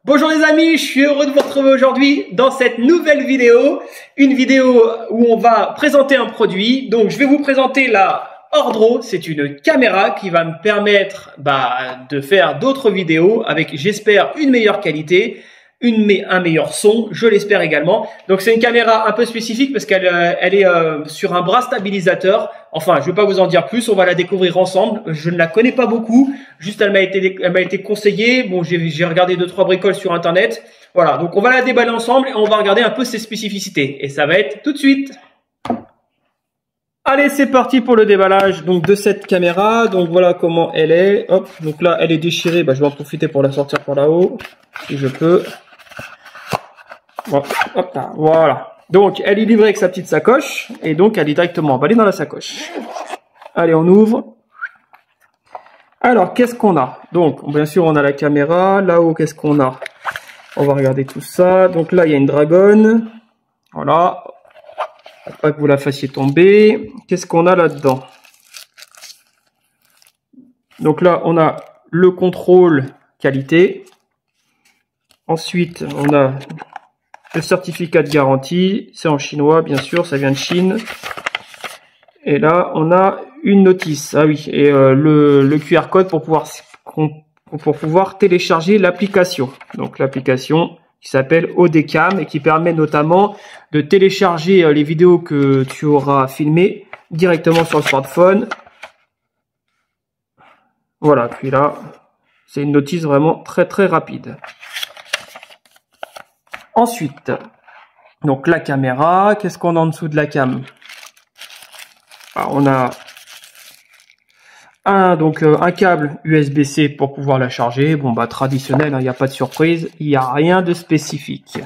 Bonjour les amis, je suis heureux de vous retrouver aujourd'hui dans cette nouvelle vidéo. Une vidéo où on va présenter un produit. Donc je vais vous présenter la Ordro. C'est une caméra qui va me permettre de faire d'autres vidéos avec, j'espère, une meilleure qualité, un meilleur son, je l'espère également. Donc c'est une caméra un peu spécifique parce qu'elle est sur un bras stabilisateur. Enfin, je ne vais pas vous en dire plus, on va la découvrir ensemble. Je ne la connais pas beaucoup, juste elle m'a été conseillée. Bon, j'ai regardé 2-3 bricoles sur internet. Voilà, donc on va la déballer ensemble et on va regarder un peu ses spécificités. Et ça va être tout de suite. Allez, c'est parti pour le déballage donc de cette caméra. Donc voilà comment elle est. Hop, donc là elle est déchirée. Je vais en profiter pour la sortir par là-haut si je peux. Bon, hop là, voilà. Donc elle est livrée avec sa petite sacoche et donc elle est directement emballée dans la sacoche. Allez, on ouvre. Alors qu'est-ce qu'on a? Donc bien sûr on a la caméra. Là-haut qu'est-ce qu'on a? On va regarder tout ça. Donc là il y a une dragonne. Voilà. Pour pas que vous la fassiez tomber. Qu'est-ce qu'on a là-dedans? Donc là, on a le contrôle qualité. Ensuite, on a le certificat de garantie. C'est en chinois, bien sûr, ça vient de Chine. Et là, on a une notice. Ah oui, et le QR code pour pouvoir télécharger l'application. Donc l'application qui s'appelle ODCAM et qui permet notamment de télécharger les vidéos que tu auras filmées directement sur le smartphone. Voilà, puis là, c'est une notice vraiment très très rapide. Ensuite, donc la caméra, qu'est-ce qu'on a en dessous de la cam? Alors, on a un câble USB-C pour pouvoir la charger. Bon, traditionnel, il n'y a pas de surprise, il n'y a rien de spécifique.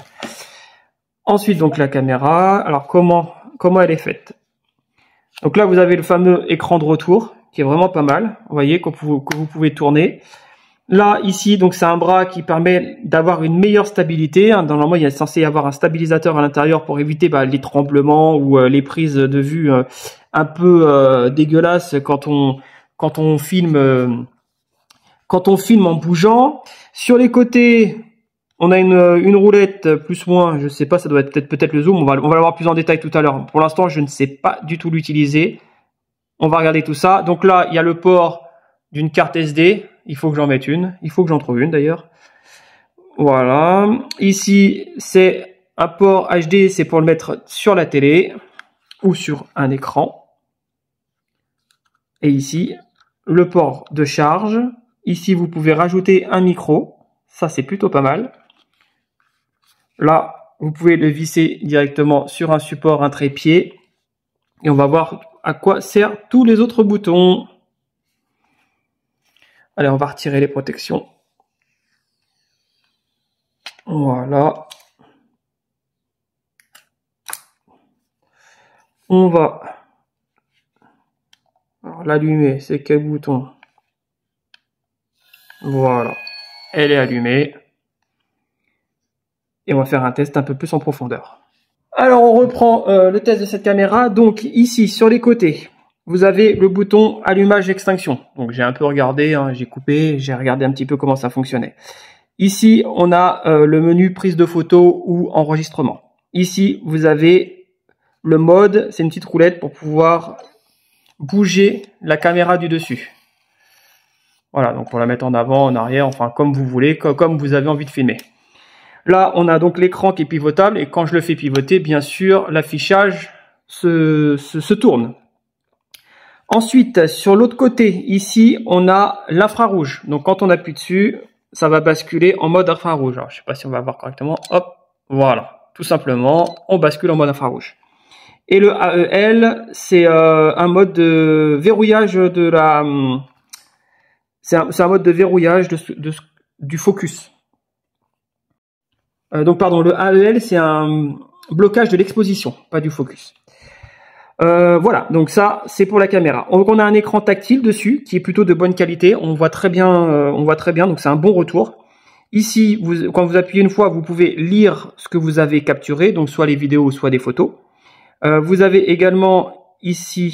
Ensuite, donc la caméra. Alors, comment elle est faite? Donc là, vous avez le fameux écran de retour, qui est vraiment pas mal. Vous voyez, que vous pouvez tourner. Là, ici, donc c'est un bras qui permet d'avoir une meilleure stabilité. Normalement, il est censé y avoir un stabilisateur à l'intérieur pour éviter les tremblements ou les prises de vue un peu dégueulasses quand on filme en bougeant. Sur les côtés, on a une roulette plus moins, je sais pas, ça doit être peut-être le zoom, on va le voir plus en détail tout à l'heure. Pour l'instant, je ne sais pas du tout l'utiliser. On va regarder tout ça. Donc là, il y a le port d'une carte SD. Il faut que j'en mette une. Il faut que j'en trouve une d'ailleurs. Voilà. Ici, c'est un port HD, c'est pour le mettre sur la télé ou sur un écran. Et ici, le port de charge. Ici, vous pouvez rajouter un micro. Ça, c'est plutôt pas mal. Là, vous pouvez le visser directement sur un support, un trépied. Et on va voir à quoi servent tous les autres boutons. Allez, on va retirer les protections. Voilà. On va l'allumer. C'est quel bouton? Voilà. Elle est allumée. Et on va faire un test un peu plus en profondeur. Alors, on reprend le test de cette caméra. Donc, ici, sur les côtés, vous avez le bouton allumage-extinction. Donc, j'ai un peu regardé, j'ai coupé, j'ai regardé un petit peu comment ça fonctionnait. Ici, on a le menu prise de photo ou enregistrement. Ici, vous avez le mode, c'est une petite roulette pour pouvoir bouger la caméra du dessus. Voilà, donc pour la mettre en avant, en arrière, enfin comme vous voulez, comme vous avez envie de filmer. Là, on a donc l'écran qui est pivotable et quand je le fais pivoter, bien sûr, l'affichage se tourne. Ensuite, sur l'autre côté, ici, on a l'infrarouge. Donc, quand on appuie dessus, ça va basculer en mode infrarouge. Alors, je ne sais pas si on va voir correctement. Hop, voilà. Tout simplement, on bascule en mode infrarouge. Et le AEL, c'est un mode de verrouillage de la... C'est un mode de verrouillage du focus. Donc, pardon, le AEL, c'est un blocage de l'exposition, pas du focus. Voilà, donc ça, c'est pour la caméra. Donc, on a un écran tactile dessus, qui est plutôt de bonne qualité. On voit très bien, donc c'est un bon retour. Ici, quand vous appuyez une fois, vous pouvez lire ce que vous avez capturé, donc soit les vidéos, soit des photos. Vous avez également ici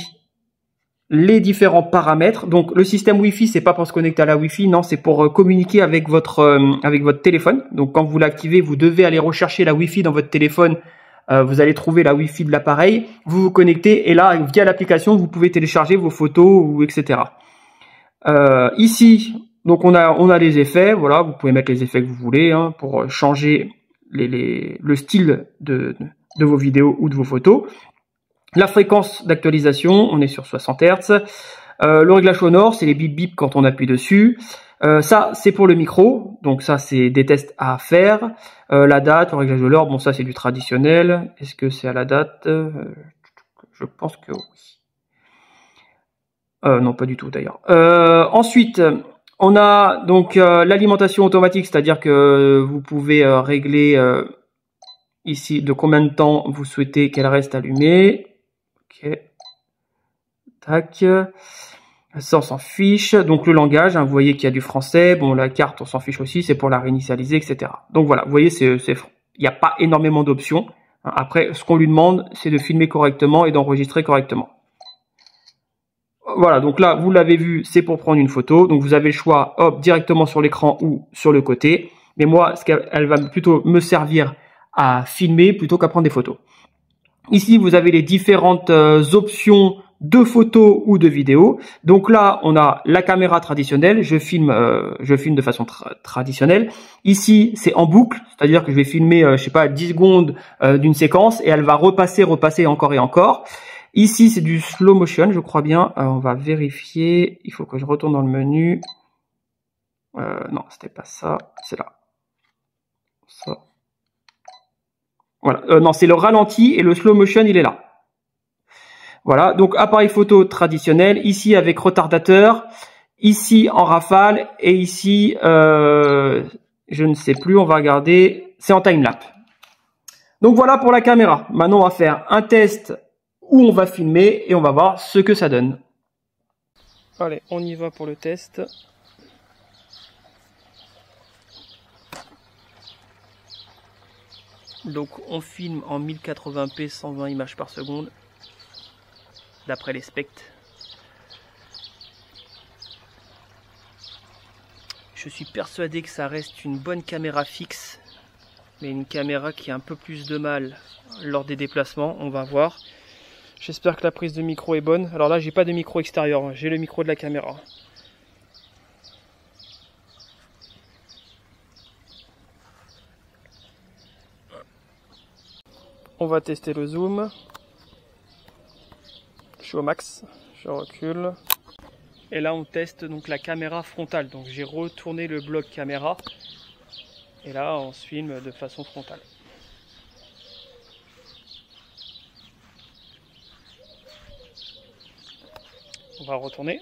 les différents paramètres. Donc le système Wi-Fi, c'est pas pour se connecter à la Wi-Fi, non, c'est pour communiquer avec votre téléphone. Donc quand vous l'activez, vous devez aller rechercher la Wi-Fi dans votre téléphone. Vous allez trouver la Wi-Fi de l'appareil, vous vous connectez et là, via l'application, vous pouvez télécharger vos photos ou etc. Ici, donc on a les effets. Voilà, vous pouvez mettre les effets que vous voulez pour changer le style de vos vidéos ou de vos photos. La fréquence d'actualisation, on est sur 60 Hz. Le réglage sonore, c'est les bip bip quand on appuie dessus. Ça, c'est pour le micro. Donc ça, c'est des tests à faire. La date, le réglage de l'heure, bon ça c'est du traditionnel. Est-ce que c'est à la date? Je pense que oui. Non, pas du tout d'ailleurs. Ensuite, on a donc l'alimentation automatique, c'est-à-dire que vous pouvez régler ici de combien de temps vous souhaitez qu'elle reste allumée. Ok. Tac. Ça, on s'en fiche. Donc, le langage, vous voyez qu'il y a du français. Bon, la carte, on s'en fiche aussi. C'est pour la réinitialiser, etc. Donc, voilà. Vous voyez, il n'y a pas énormément d'options. Après, ce qu'on lui demande, c'est de filmer correctement et d'enregistrer correctement. Voilà. Donc là, vous l'avez vu, c'est pour prendre une photo. Donc, vous avez le choix, hop, directement sur l'écran ou sur le côté. Mais moi, elle va plutôt me servir à filmer plutôt qu'à prendre des photos. Ici, vous avez les différentes options de photos ou de vidéos. Donc là, on a la caméra traditionnelle. Je filme de façon traditionnelle. Ici, c'est en boucle, c'est-à-dire que je vais filmer, je sais pas, 10 secondes d'une séquence et elle va repasser encore et encore. Ici, c'est du slow motion, je crois bien. On va vérifier. Il faut que je retourne dans le menu. Non, c'était pas ça. C'est là. Ça. Voilà. Non, c'est le ralenti et le slow motion, il est là. Voilà, donc appareil photo traditionnel, ici avec retardateur, ici en rafale, et ici, je ne sais plus, on va regarder, c'est en timelapse. Donc voilà pour la caméra. Maintenant, on va faire un test où on va filmer et on va voir ce que ça donne. Allez, on y va pour le test. Donc on filme en 1080p 120 images par seconde. D'après les specs. Je suis persuadé que ça reste une bonne caméra fixe, mais une caméra qui a un peu plus de mal lors des déplacements, on va voir. J'espère que la prise de micro est bonne. Alors là, j'ai pas de micro extérieur, j'ai le micro de la caméra. On va tester le zoom. Je suis au max, je recule. Et là on teste donc la caméra frontale. Donc j'ai retourné le bloc caméra. Et là on se filme de façon frontale. On va retourner.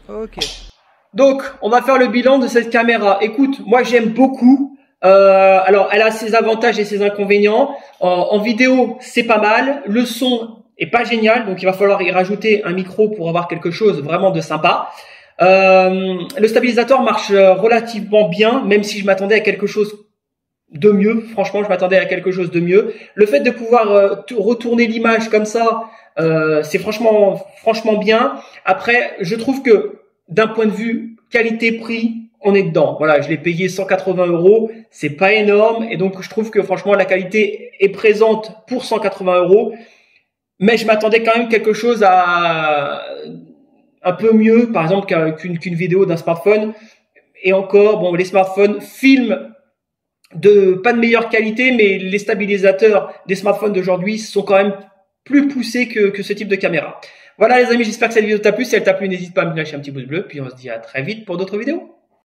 Ok. Donc, on va faire le bilan de cette caméra. Écoute, moi j'aime beaucoup. Alors, elle a ses avantages et ses inconvénients. En vidéo, c'est pas mal. Le son est pas génial, donc il va falloir y rajouter un micro pour avoir quelque chose vraiment de sympa. Le stabilisateur marche relativement bien, même si je m'attendais à quelque chose de mieux. Franchement, je m'attendais à quelque chose de mieux. Le fait de pouvoir retourner l'image comme ça, c'est franchement bien. Après, je trouve que d'un point de vue qualité-prix, on est dedans. Voilà, je l'ai payé 180 €, c'est pas énorme, et donc je trouve que franchement la qualité est présente pour 180 €. Mais je m'attendais quand même à quelque chose à un peu mieux, par exemple qu'une vidéo d'un smartphone. Et encore, bon, les smartphones filment pas de meilleure qualité, mais les stabilisateurs des smartphones d'aujourd'hui sont quand même plus poussés que ce type de caméra. Voilà les amis, j'espère que cette vidéo t'a plu. Si elle t'a plu, n'hésite pas à me lâcher un petit pouce bleu. Puis on se dit à très vite pour d'autres vidéos.